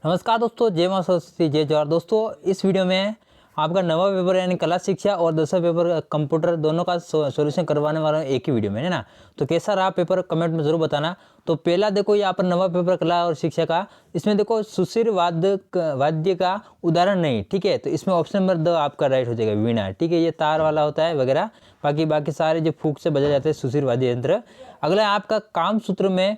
नमस्कार दोस्तों, जय मां सरस्वती, जय जवाहर। दोस्तों इस वीडियो में आपका नवा पेपर यानी कला शिक्षा और दूसरा पेपर कंप्यूटर दोनों का सॉल्यूशन करवाने वाला हूं एक ही वीडियो में, है ना। तो कैसा रहा पेपर कमेंट में जरूर बताना। तो पहला देखो यहाँ पर नवा पेपर कला और शिक्षा का, इसमें देखो सुशिर वाद्य का उदाहरण नहीं, ठीक है। तो इसमें ऑप्शन नंबर 2 आपका राइट हो जाएगा, वीणा, ठीक है। ये तार वाला होता है वगैरह, बाकी सारे जो फूंक से बजाए जाते हैं सुशिर वाद्य यंत्र। अगला आपका काम सूत्र में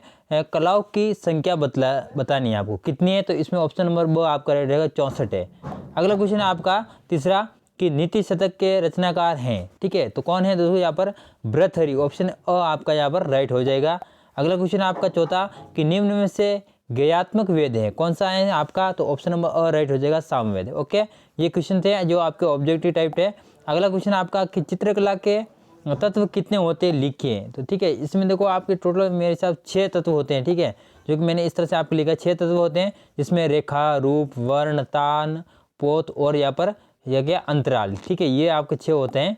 कलाओं की संख्या बतानी है आपको कितनी है। तो इसमें ऑप्शन नंबर 2 आपका राइट रहेगा, 64 है। अगला क्वेश्चन है आपका तीसरा कि नीति शतक के रचनाकार हैं, ठीक है। तो कौन है दोस्तों यहाँ पर, भर्तृहरि, ऑप्शन अ आपका यहाँ पर राइट हो जाएगा। अगला क्वेश्चन आपका चौथा कि निम्न में से ज्ञेयात्मक वेद है, कौन सा है आपका, तो ऑप्शन नंबर अ राइट हो जाएगा, सामवेद। ओके, ये क्वेश्चन थे जो आपके ऑब्जेक्टिव टाइप है। अगला क्वेश्चन आपका कि चित्रकला के तत्व कितने होते हैं लिखिए। तो ठीक है, इसमें देखो आपके टोटल मेरे हिसाब 6 तत्व होते हैं, ठीक है। जो कि मैंने इस तरह से आपको लिखा है, 6 तत्व होते हैं, जिसमें रेखा, रूप, वर्ण, तान, पोत और यहाँ पर यह क्या अंतराल, ठीक है। ये आपके 6 होते हैं।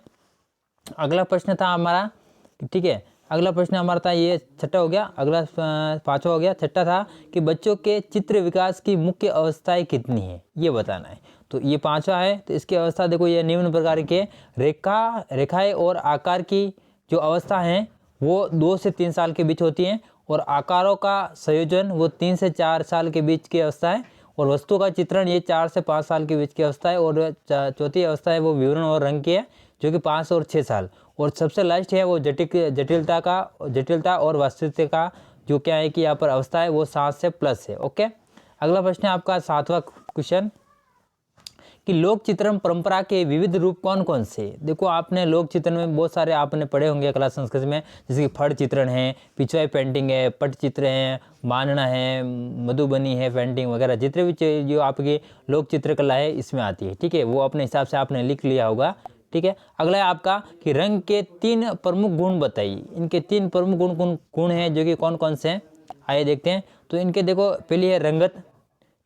अगला प्रश्न था हमारा, ठीक है, अगला प्रश्न हमारा था, ये छठा हो गया। अगला 5वां हो गया। छठा था कि बच्चों के चित्र विकास की मुख्य अवस्थाएं कितनी है, ये बताना है। तो ये 5वां है। तो इसकी अवस्था देखो, ये निम्न प्रकार के रेखाएं और आकार की जो अवस्था है वो 2 से 3 साल के बीच होती हैं, और आकारों का संयोजन वो 3 से 4 साल के बीच की अवस्था है, और वस्तु का चित्रण ये 4 से 5 साल के बीच की अवस्था है, और चौथी अवस्था है वो विवरण और रंग की है, जो कि 5 और 6 साल। और सबसे लास्ट है वो जटिलता और वास्तविकता का जो क्या है कि यहाँ पर अवस्था है वो 7 से प्लस है। ओके, अगला प्रश्न है आपका 7वां क्वेश्चन कि लोक चित्रण परंपरा के विविध रूप कौन कौन से। देखो आपने लोक चित्रण में बहुत सारे आपने पढ़े होंगे कला संस्कृति में, जैसे कि फड़ चित्रण है, पिछवाई पेंटिंग है, पट चित्र है, मानना है, मधुबनी है, पेंटिंग वगैरह, जितने भी जो आपकी लोक चित्रकला है इसमें आती है, ठीक है। वो अपने हिसाब से आपने लिख लिया होगा, ठीक है। अगला है आपका कि रंग के 3 प्रमुख गुण बताइए। इनके 3 प्रमुख गुण हैं, जो कि कौन कौन से हैं, आइए देखते हैं। तो इनके देखो, पहली है रंगत,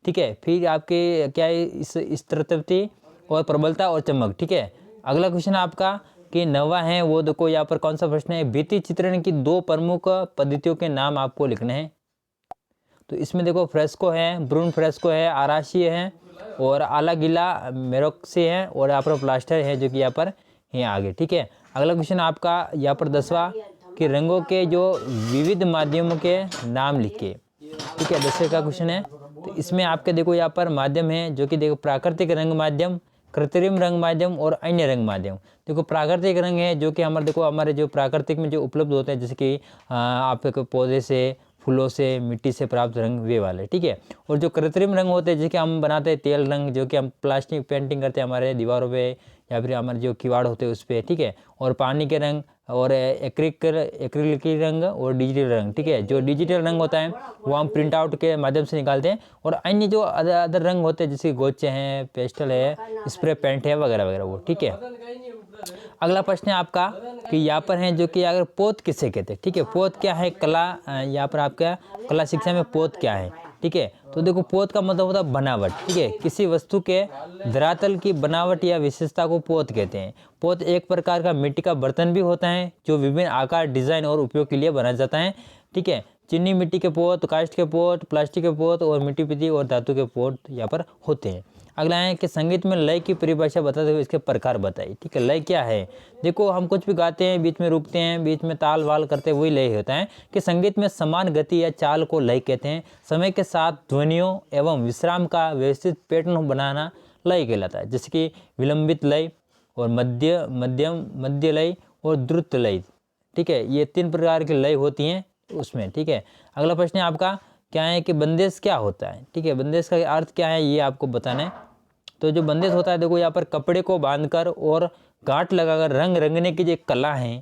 ठीक है। फिर आपके क्या है, इस तरतबती और प्रबलता और चमक, ठीक है। अगला क्वेश्चन आपका कि 9वां है वो देखो यहाँ पर कौन सा प्रश्न है, भित्ति चित्रण की 2 प्रमुख पद्धतियों के नाम आपको लिखने हैं। तो इसमें देखो फ्रेस्को है, ब्रून फ्रेस्को है, आराशी है, और आला गिला मेरोक्सी है, और यहाँ पर प्लास्टर है जो कि यहाँ पर है आगे, ठीक है। अगला क्वेश्चन आपका यहाँ पर 10वां कि रंगों के जो विविध माध्यमों के नाम लिखे, ठीक है। 10वें का क्वेश्चन है। तो इसमें आपके देखो यहाँ पर माध्यम है, जो कि देखो प्राकृतिक रंग माध्यम, कृत्रिम रंग माध्यम और अन्य रंग माध्यम। देखो प्राकृतिक रंग है जो कि हमारे देखो हमारे जो प्राकृतिक में जो उपलब्ध होते हैं, जैसे कि आपके पौधे से, फूलों से, मिट्टी से प्राप्त रंग, वे वाले, ठीक है। और जो कृत्रिम रंग होते हैं, जैसे कि हम बनाते हैं तेल रंग, जो कि हम प्लास्टिक पेंटिंग करते हैं हमारे दीवारों पे, या फिर हमारे जो किवाड़ होते हैं उस पर, ठीक है। और पानी के रंग, और एक्रिलिक रंग और डिजिटल रंग, ठीक है। जो डिजिटल रंग होता है वो हम प्रिंट आउट के माध्यम से निकालते हैं, और अन्य जो अदर रंग होते हैं, जैसे गोचे हैं, पेस्टल है, स्प्रे पेंट है वगैरह वगैरह, वो, ठीक है। अगला प्रश्न है आपका कि यहाँ पर है जो कि अगर पोत किसे कहते हैं, ठीक है। पोत क्या है, कला, यहाँ पर आपका कला शिक्षा में पोत क्या है, ठीक है। तो देखो पोत का मतलब होता है बनावट, ठीक है। किसी वस्तु के धरातल की बनावट या विशेषता को पोत कहते हैं। पोत एक प्रकार का मिट्टी का बर्तन भी होता है, जो विभिन्न आकार, डिजाइन और उपयोग के लिए बनाया जाता है, ठीक है। चीनी मिट्टी के पोत, काष्ठ के पोत, प्लास्टिक के पोत और मिट्टी पीती और धातु के पोत यहाँ पर होते हैं। अगला है कि संगीत में लय की परिभाषा बताते हुए इसके प्रकार बताइए, ठीक है। लय क्या है, देखो हम कुछ भी गाते हैं, बीच में रुकते हैं, बीच में ताल वाल करते हैं, वही लय होता है। कि संगीत में समान गति या चाल को लय कहते हैं। समय के साथ ध्वनियों एवं विश्राम का व्यवस्थित पैटर्न बनाना लय कहलाता है, जैसे कि विलंबित लय और मध्य लय और द्रुत लय, ठीक है। ये 3 प्रकार की लय होती हैं उसमें, ठीक है। अगला प्रश्न है आपका क्या है कि बंदेश क्या होता है, ठीक है। बंदेश का अर्थ क्या है ये आपको बताना है। तो जो बंदेश होता है, देखो यहाँ पर कपड़े को बांधकर और गांठ लगाकर रंग रंगने की जो कला है,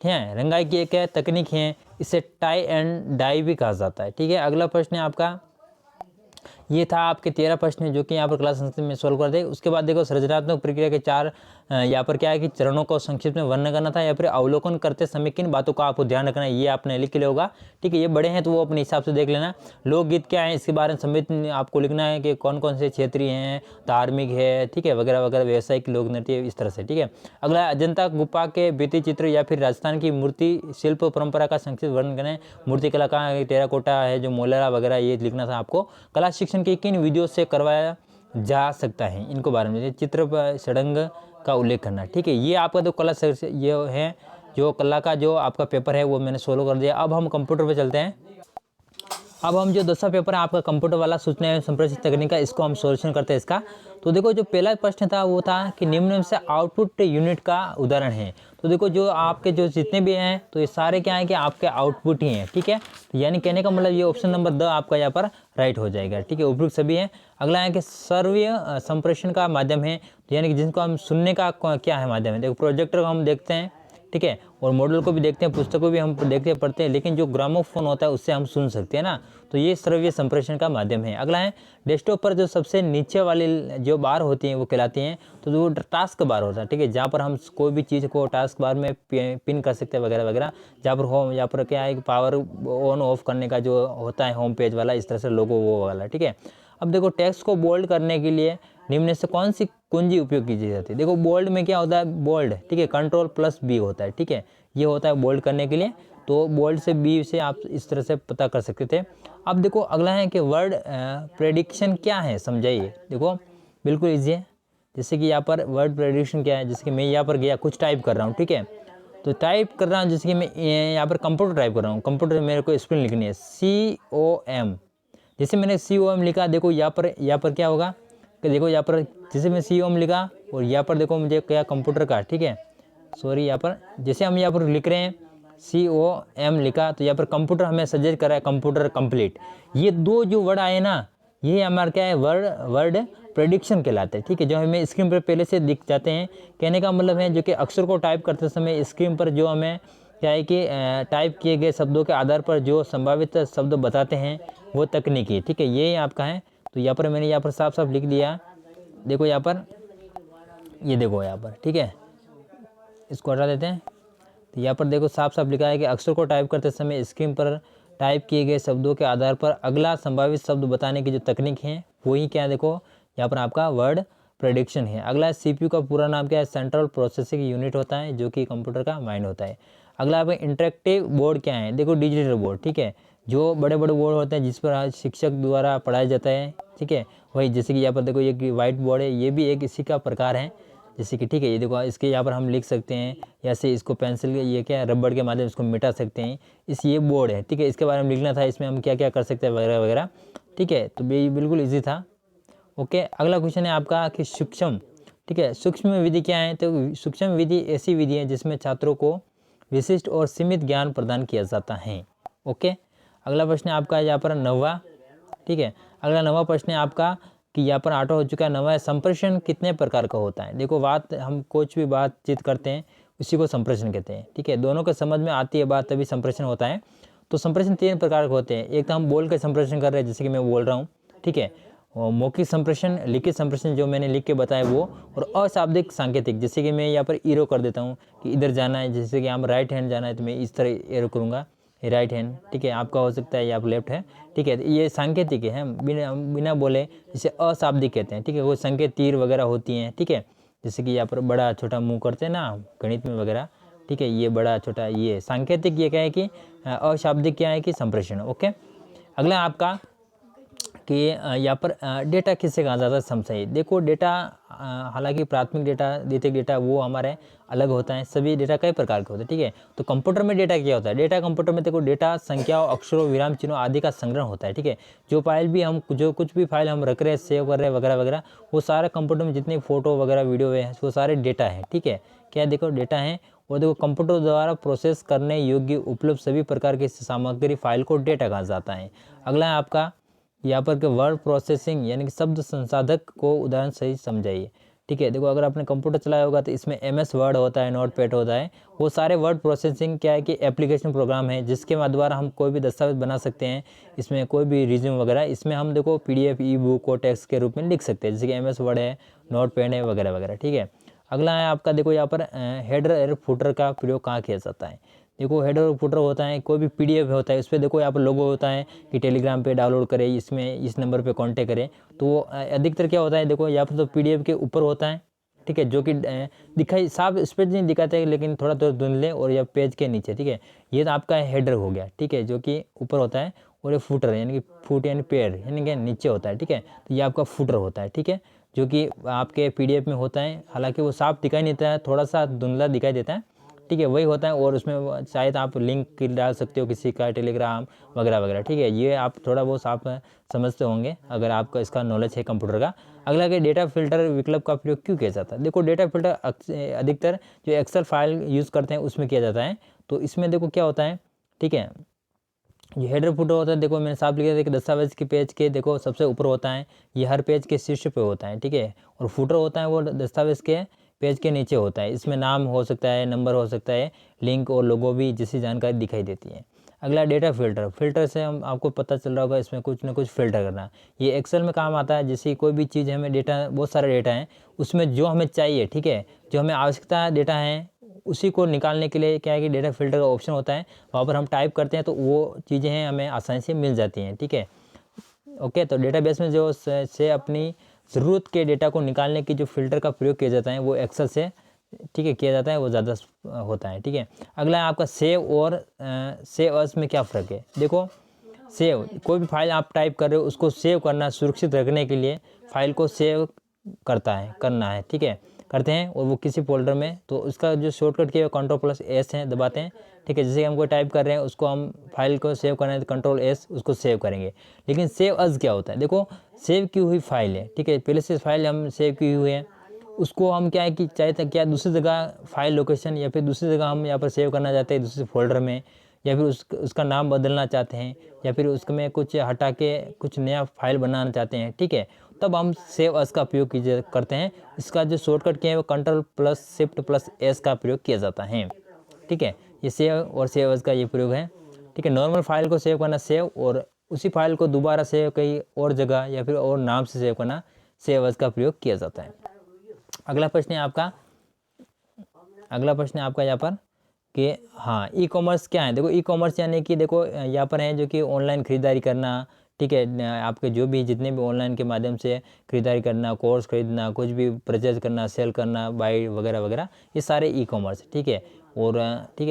ठीक है, रंगाई की एक तकनीक है, इसे टाई एंड डाई भी कहा जाता है, ठीक है। अगला प्रश्न है आपका, ये था आपके 13 प्रश्न जो कि यहाँ पर कला संस्कृति में सोल्व कर दे। उसके बाद देखो सृजनात्मक प्रक्रिया के 4 यहाँ पर क्या है कि चरणों को संक्षिप्त में वर्णन करना था, या फिर अवलोकन करते समय किन बातों का आपको ध्यान रखना है, ये आपने लिख लिया होगा, ठीक है। ये बड़े हैं तो वो अपने हिसाब से देख लेना। लोकगीत क्या है इसके बारे में समित आपको लिखना है कि कौन कौन से क्षेत्रीय हैं, धार्मिक है, ठीक है, वगैरह वगैरह, व्यवसायिक लोक नृत्य, इस तरह से, ठीक है। अगला अजंता गुफा के भित्ति चित्र या फिर राजस्थान की मूर्ति शिल्प परंपरा का संक्षिप्त वर्णन करें। मूर्ति कला का टेराकोटा है जो मोलेरा वगैरह, ये लिखना था आपको। कला शिक्षण संप्रेषण किन किन विधियों से करवाया जा सकता है, इनको बारे में चित्र षडंग का उल्लेख करना। ठीक है, ये आपका तो कला ये है जो कला का जो आपका पेपर है वो मैंने सोल्व कर दिया। अब हम कंप्यूटर पे चलते हैं। अब हम जो 10वां पेपर है आपका कंप्यूटर वाला सूचना एवं संप्रेषण तकनीक का, इसको हम सॉल्यूशन करते हैं इसका। तो देखो जो पहला प्रश्न था वो था कि निम्न से आउटपुट यूनिट का उदाहरण है। तो देखो जो आपके जो जितने भी हैं तो ये सारे क्या है कि आपके आउटपुट ही हैं। ठीक है, तो यानी कहने का मतलब ये ऑप्शन नंबर द आपका यहाँ पर राइट हो जाएगा। ठीक है, उपयुक्त सभी है। अगला है कि श्रव्य संप्रेषण का माध्यम है, तो यानी कि जिनको हम सुनने का क्या है माध्यम है। देखो प्रोजेक्टर को हम देखते हैं, ठीक है, और मॉडल को भी देखते हैं, पुस्तक को भी हम देखते पढ़ते हैं, लेकिन जो ग्रामोफोन होता है उससे हम सुन सकते हैं ना, तो ये श्रव्य संप्रेषण का माध्यम है। अगला है डेस्कटॉप पर जो सबसे नीचे वाली जो बार होती हैं वो कहलाती हैं, तो वो टास्क बार होता है। ठीक है, जहाँ पर हम कोई भी चीज़ को टास्क बार में पिन कर सकते हैं वगैरह वगैरह। जहाँ पर होम, यहाँ पर क्या है कि पावर ऑन ऑफ करने का जो होता है होम पेज वाला, इस तरह से लोगो वो वाला। ठीक है, अब देखो टेक्स्ट को बोल्ड करने के लिए निम्न से कौन सी कुंजी उपयोग की जाती है। देखो बोल्ड में क्या होता है, बोल्ड, ठीक है, Ctrl+B होता है। ठीक है, ये होता है बोल्ड करने के लिए, तो बोल्ड से बी से आप इस तरह से पता कर सकते थे। अब देखो अगला है कि वर्ड प्रेडिक्शन क्या है, समझाइए। देखो बिल्कुल ईजी है। जैसे कि यहाँ पर वर्ड प्रेडिक्शन क्या है, जैसे कि मैं यहाँ पर गया कुछ टाइप कर रहा हूँ, ठीक है, तो टाइप कर रहा हूँ, जैसे कि मैं यहाँ पर कंप्यूटर टाइप कर रहा हूँ, कंप्यूटर मेरे को स्पेलिंग लिखनी है COM। जैसे मैंने COM लिखा, देखो यहाँ पर क्या होगा कि देखो यहाँ पर जैसे मैं COM लिखा और यहाँ पर देखो मुझे क्या कंप्यूटर का, ठीक है, सॉरी, यहाँ पर जैसे हम यहाँ पर लिख रहे हैं COM लिखा, तो यहाँ पर कंप्यूटर हमें सजेस्ट कर रहा है कंप्यूटर कंप्लीट। ये दो जो वर्ड आए ना, ये हमारा क्या है, वर्ड प्रेडिक्शन कहलाते हैं। ठीक है, जो हमें स्क्रीन पर पहले से दिख जाते हैं। कहने का मतलब है जो कि अक्षर को टाइप करते समय स्क्रीन पर जो हमें क्या है कि टाइप किए गए शब्दों के आधार पर जो संभावित शब्द बताते हैं वो तकनीकी। ठीक है, ये आपका है। तो यहाँ पर मैंने यहाँ पर साफ साफ लिख दिया, देखो यहाँ पर, ये देखो यहाँ पर, ठीक है, इसको हटा देते हैं। तो यहाँ पर देखो साफ साफ लिखा है कि अक्षर को टाइप करते समय स्क्रीन पर टाइप किए गए शब्दों के आधार पर अगला संभावित शब्द बताने की जो तकनीक है वही क्या है, देखो यहाँ पर आपका वर्ड प्रेडिक्शन है। अगला CPU का पूरा नाम क्या है, सेंट्रल प्रोसेसिंग यूनिट होता है, जो कि कंप्यूटर का माइंड होता है। अगला आपका इंटरेक्टिव बोर्ड क्या है, देखो डिजिटल बोर्ड। ठीक है, जो बड़े बड़े बोर्ड होते हैं जिस पर आज शिक्षक द्वारा पढ़ाया जाता है। ठीक है, वही जैसे कि यहाँ पर देखो ये वाइट बोर्ड है, ये भी एक इसी का प्रकार है, जैसे कि, ठीक है, ये देखो इसके यहाँ पर हम लिख सकते हैं, ऐसे इसको पेंसिल, ये क्या है, रबड़ के माध्यम से इसको मिटा सकते हैं। ये बोर्ड है। ठीक है, इसके बारे में लिखना था, इसमें हम क्या क्या कर सकते हैं वगैरह वगैरह। ठीक है, तो ये बिल्कुल ईजी था। ओके, अगला क्वेश्चन है आपका कि सूक्ष्म, ठीक है, सूक्ष्म विधि क्या है। तो सूक्ष्म विधि ऐसी विधि है जिसमें छात्रों को विशिष्ट और सीमित ज्ञान प्रदान किया जाता है। ओके, अगला प्रश्न है आपका यहाँ पर 9वां। ठीक है, अगला 9वां प्रश्न है आपका कि यहाँ पर 8वां हो चुका है। 9वां संप्रेषण कितने प्रकार का होता है। देखो बात, हम कुछ भी बातचीत करते हैं उसी को संप्रेषण कहते हैं। ठीक है, दोनों के समझ में आती है बात तभी संप्रेषण होता है। तो संप्रेषण 3 प्रकार के होते हैं। एक तो हम बोल के संप्रेषण कर रहे हैं, जैसे कि मैं बोल रहा हूँ, ठीक है, मौखिक संप्रेषण, लिखित संप्रेषण जो मैंने लिख के बताया वो, और अशाब्दिक सांकेतिक, जैसे कि मैं यहाँ पर एरो कर देता हूँ कि इधर जाना है, जैसे कि हम राइट हैंड जाना है तो मैं इस तरह एरो करूँगा, राइट हैंड। ठीक है, आपका हो सकता है ये आप लेफ्ट है। ठीक है, ये सांकेतिक है, बिना बोले, जिसे अशाब्दिक कहते हैं। ठीक है, वो संकेत तीर वगैरह होती हैं। ठीक है, जैसे कि यहाँ पर बड़ा छोटा मुँह करते हैं ना गणित में वगैरह। ठीक है, ये बड़ा छोटा, ये सांकेतिक, ये क्या है कि अशाब्दिक क्या है कि संप्रेषण। ओके, अगला आपका कि यहाँ पर डेटा किससे कहा जाता है, समझाइए। देखो डेटा, हालांकि प्राथमिक डेटा, द्वितीयक डेटा वो हमारे अलग होता है। सभी डेटा कई प्रकार के होते हैं। ठीक है, तो कंप्यूटर में डेटा क्या होता है, डेटा कंप्यूटर में देखो डेटा संख्याओं, अक्षरों, विराम चिन्हों आदि का संग्रह होता है। ठीक है, जो फाइल भी हम, जो कुछ भी फाइल हम रख रहे हैं, सेव कर रहे हैं वगैरह वगैरह, वो सारे कंप्यूटर में जितनी फोटो वगैरह वीडियो है वो सारे डेटा है। ठीक है, क्या देखो डेटा है, और देखो कंप्यूटर द्वारा प्रोसेस करने योग्य उपलब्ध सभी प्रकार की सामग्री फाइल को डेटा कहा जाता है। अगला है आपका यहाँ पर के वर्ड प्रोसेसिंग, यानी कि शब्द संसाधक को उदाहरण सही समझाइए। ठीक है, देखो अगर आपने कंप्यूटर चलाया होगा तो इसमें MS वर्ड होता है, नोटपैड होता है, वो सारे वर्ड प्रोसेसिंग क्या है कि एप्लीकेशन प्रोग्राम है, जिसके द्वारा हम कोई भी दस्तावेज बना सकते हैं। इसमें कोई भी रिज्यूम वगैरह, इसमें हम देखो PDF, ई-बुक को टेक्स्ट के रूप में लिख सकते हैं, जैसे कि MS वर्ड है, नोटपैड है वगैरह वगैरह। ठीक है, अगला है आपका, देखो यहाँ पर हेडर और फुटर का प्रयोग कहाँ किया जाता है। देखो हेडर और फुटर होता है, कोई भी PDF होता है, उस पर देखो यहाँ पर लोगो होता है कि टेलीग्राम पे डाउनलोड करें, इसमें इस नंबर पे कांटेक्ट करें। तो अधिकतर क्या होता है, देखो यहाँ पर तो PDF के ऊपर होता है। ठीक है, जो कि दिखाई साफ स्पेस नहीं दिखाते हैं, लेकिन थोड़ा थोड़ा धुंधले, और या पेज के नीचे। ठीक है, ये तो आपका हेडर हो गया। ठीक है, जो कि ऊपर होता है, और ये फुटर यानी कि फुट यानी पैर यानी कि नीचे होता है, ठीक है। तो ये आपका फुटर होता है, ठीक है, जो कि आपके PDF में होता है। हालांकि वो साफ दिखाई नहीं देता है, थोड़ा सा धुंधला दिखाई देता है, ठीक है, वही होता है। और उसमें शायद आप लिंक डाल सकते हो किसी का, टेलीग्राम वगैरह वगैरह, ठीक है। ये आप थोड़ा बहुत आप समझते होंगे अगर आपका इसका नॉलेज है कंप्यूटर का। अगला कि डेटा फिल्टर विकल्प का प्रयोग क्यों किया जाता है। देखो डेटा फिल्टर अधिकतर जो एक्सेल फाइल यूज़ करते हैं उसमें किया जाता है। तो इसमें देखो क्या होता है, ठीक है, जो हेडर फुटर होता है, देखो मैंने साफ लिखा था कि दस्तावेज के पेज के देखो सबसे ऊपर होता है, ये हर पेज के शीर्ष पे होता है, ठीक है। और फुटर होता है वो दस्तावेज के पेज के नीचे होता है। इसमें नाम हो सकता है, नंबर हो सकता है, लिंक और लोगो भी जैसी जानकारी दिखाई देती है। अगला डेटा फिल्टर, फिल्टर से हम आपको पता चल रहा होगा इसमें कुछ ना कुछ फिल्टर करना। ये एक्सेल में काम आता है। जैसे कोई भी चीज़ हमें डेटा, बहुत सारे डेटा हैं, उसमें जो हमें चाहिए, ठीक है, जो हमें आवश्यकता डेटा है उसी को निकालने के लिए क्या है कि डेटा फिल्टर का ऑप्शन होता है। वहाँ पर हम टाइप करते हैं तो वो चीज़ें हैं हमें आसानी से मिल जाती हैं, ठीक है। ओके, तो डेटाबेस में जो से अपनी ज़रूरत के डेटा को निकालने की जो फिल्टर का प्रयोग किया जाता है वो एक्सेल से, ठीक है, किया जाता है, वो ज़्यादा होता है, ठीक है। अगला है आपका सेव और सेव अस में क्या फ़र्क है। देखो सेव, कोई भी फाइल आप टाइप कर रहे हो उसको सेव करना, सुरक्षित रखने के लिए फाइल को सेव करना है, ठीक है, करते हैं और वो किसी फोल्डर में। तो उसका जो शॉर्टकट किया Ctrl+S है, दबाते हैं, ठीक है। जैसे हम कोई टाइप कर रहे हैं उसको हम फाइल को सेव करना है तो Ctrl+S उसको सेव करेंगे। लेकिन सेव अज क्या होता है, देखो सेव की हुई फाइल है, ठीक है, पहले से फाइल हम सेव की हुई है, उसको हम क्या है कि चाहे क्या दूसरी जगह फाइल लोकेशन या फिर दूसरी जगह हम यहाँ पर सेव करना चाहते हैं दूसरे फोल्डर में, या फिर उसका नाम बदलना चाहते हैं, या फिर उसमें कुछ हटा के कुछ नया फाइल बनाना चाहते हैं, ठीक है, तब हम सेव अस का प्रयोग करते हैं। इसका जो शॉर्टकट किया है वो Ctrl+Shift+S का प्रयोग किया जाता है, ठीक है। ये सेव और सेव अस का ये प्रयोग है, ठीक है। नॉर्मल फाइल को सेव करना सेव, और उसी फाइल को दोबारा सेव कहीं और जगह या फिर और नाम से सेव करना सेव अस का प्रयोग किया जाता है। अगला प्रश्न है आपका यहाँ पर कि हाँ ई कॉमर्स क्या है। देखो ई कॉमर्स यानी कि देखो यहाँ पर है जो कि ऑनलाइन खरीदारी करना, ठीक है, आपके जो भी जितने भी ऑनलाइन के माध्यम से खरीदारी करना, कोर्स खरीदना, कुछ भी परचेज करना, सेल करना, बाई वगैरह वगैरह, ये सारे ई कॉमर्स, ठीक है।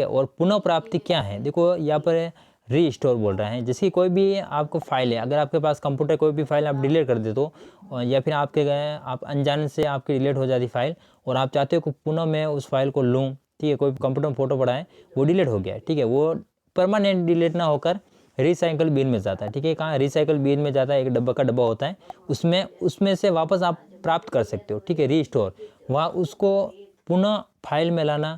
और पुनः प्राप्ति क्या है, देखो यहाँ पर रीस्टोर बोल रहे हैं। जैसे कोई भी आपको फाइल है, अगर आपके पास कंप्यूटर कोई भी फाइल आप डिलीट कर दे तो, या फिर आप अनजाने से आपकी डिलीट हो जाती फाइल और आप चाहते हो कि पुनः मैं उस फाइल को लूँ, ठीक है, कोई कंप्यूटर में फोटो पड़ा है वो डिलीट हो गया, ठीक है, वो परमानेंट डिलीट ना होकर रिसाइकल बिन में जाता है, ठीक है। कहाँ रिसाइकल बिन में जाता है, एक डब्बा का डब्बा होता है, उसमें से वापस आप प्राप्त कर सकते हो, ठीक है, रीस्टोर। वहाँ उसको पुनः फाइल में लाना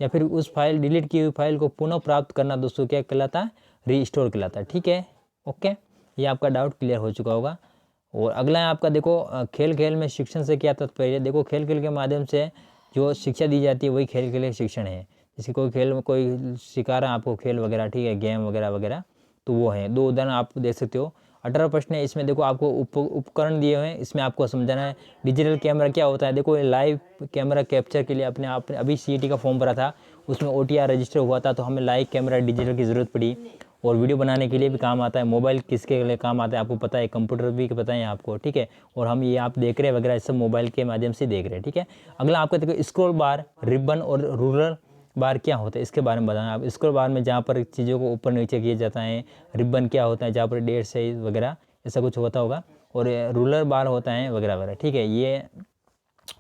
या फिर उस फाइल डिलीट की हुई फाइल को पुनः प्राप्त करना दोस्तों क्या कहलाता है, रीस्टोर कहलाता है, ठीक है। ओके, ये आपका डाउट क्लियर हो चुका होगा। और अगला है आपका देखो खेल खेल में शिक्षण से क्या तात्पर्य है। देखो खेल खेल के माध्यम से जो शिक्षा दी जाती है वही खेल खेल शिक्षण है। जैसे कोई खेल में कोई सिखा रहा है आपको खेल वगैरह, ठीक है, गेम वगैरह वगैरह, तो वो है। दो उदाहरण आप देख सकते हो। 18 प्रश्न है, इसमें देखो आपको उपकरण दिए हुए हैं, इसमें आपको समझाना है डिजिटल कैमरा क्या होता है। देखो लाइव कैमरा कैप्चर के लिए अपने आप अभी CET का फॉर्म भरा था, उसमें OTR रजिस्टर हुआ था, तो हमें लाइव कैमरा डिजिटल की ज़रूरत पड़ी। और वीडियो बनाने के लिए भी काम आता है। मोबाइल किसके लिए काम आता है आपको पता है, कंप्यूटर भी पता है आपको, ठीक है। और हम ये आप देख रहे हैं वगैरह सब मोबाइल के माध्यम से देख रहे हैं, ठीक है। अगला आपका देखो स्क्रॉल बार, रिबन और रूलर बार क्या होता है इसके बारे में बताना। आप स्क्रॉल बार में जहाँ पर चीज़ों को ऊपर नीचे किया जाता है, रिबन क्या होता है जहाँ पर डेट सही वगैरह ऐसा कुछ होता होगा, और रूलर बार होता है वगैरह वगैरह, ठीक है। ये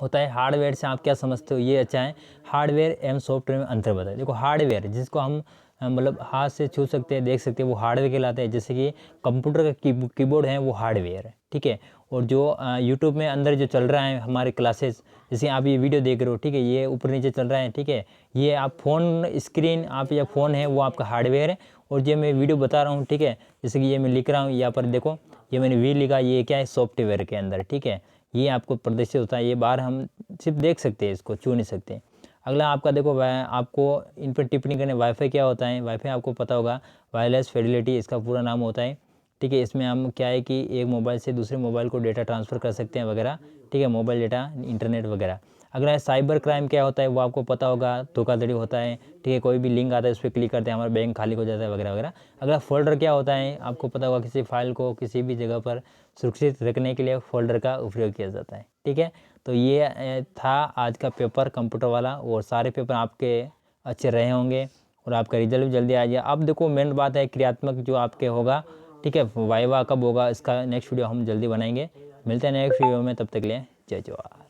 होता है हार्डवेयर से आप क्या समझते हो, ये अच्छा है। हार्डवेयर एवं सॉफ्टवेयर में अंतर बताए। देखो हार्डवेयर जिसको हम मतलब हाथ से छू सकते हैं, देख सकते हैं, वो हार्डवेयर कहलाते हैं। जैसे कि कंप्यूटर का कीबोर्ड है वो हार्डवेयर है, ठीक है। और जो यूट्यूब में अंदर जो चल रहा है हमारे क्लासेस, जैसे आप ये वीडियो देख रहे हो, ठीक है, ये ऊपर नीचे चल रहा है, ठीक है, ये आप फ़ोन स्क्रीन आप या फ़ोन है वो आपका हार्डवेयर है। और जो मैं वीडियो बता रहा हूँ, ठीक है, जैसे कि ये मैं लिख रहा हूँ यहाँ पर देखो, ये मैंने वी लिखा, ये क्या है सॉफ्टवेयर के अंदर, ठीक है, ये आपको प्रदर्शित होता है। ये बार हम सिर्फ देख सकते हैं, इसको छू नहीं सकते। अगला आपका देखो आपको इन पर टिप्पणी करने, वाईफाई क्या होता है। वाईफाई आपको पता होगा, वायरलेस फिडेलिटी इसका पूरा नाम होता है, ठीक है। इसमें हम क्या है कि एक मोबाइल से दूसरे मोबाइल को डेटा ट्रांसफ़र कर सकते हैं वगैरह, ठीक है, मोबाइल डेटा, इंटरनेट वगैरह। अगला साइबर क्राइम क्या होता है वो आपको पता होगा, धोखाधड़ी होता है, ठीक है, कोई भी लिंक आता है उस पर क्लिक करते हैं हमारा बैंक खाली हो जाता है वगैरह वगैरह। अगला फोल्डर क्या होता है आपको पता होगा, किसी फाइल को किसी भी जगह पर सुरक्षित रखने के लिए फोल्डर का उपयोग किया जाता है, ठीक है। तो ये था आज का पेपर कंप्यूटर वाला, और सारे पेपर आपके अच्छे रहे होंगे और आपका रिजल्ट भी जल्दी आ जाए। अब देखो मेन बात है क्रियात्मक जो आपके होगा ठीक है। वाइवा कब होगा इसका नेक्स्ट वीडियो हम जल्दी बनाएंगे। मिलते हैं नेक्स्ट वीडियो में, तब तक के लिए जय जवाहर।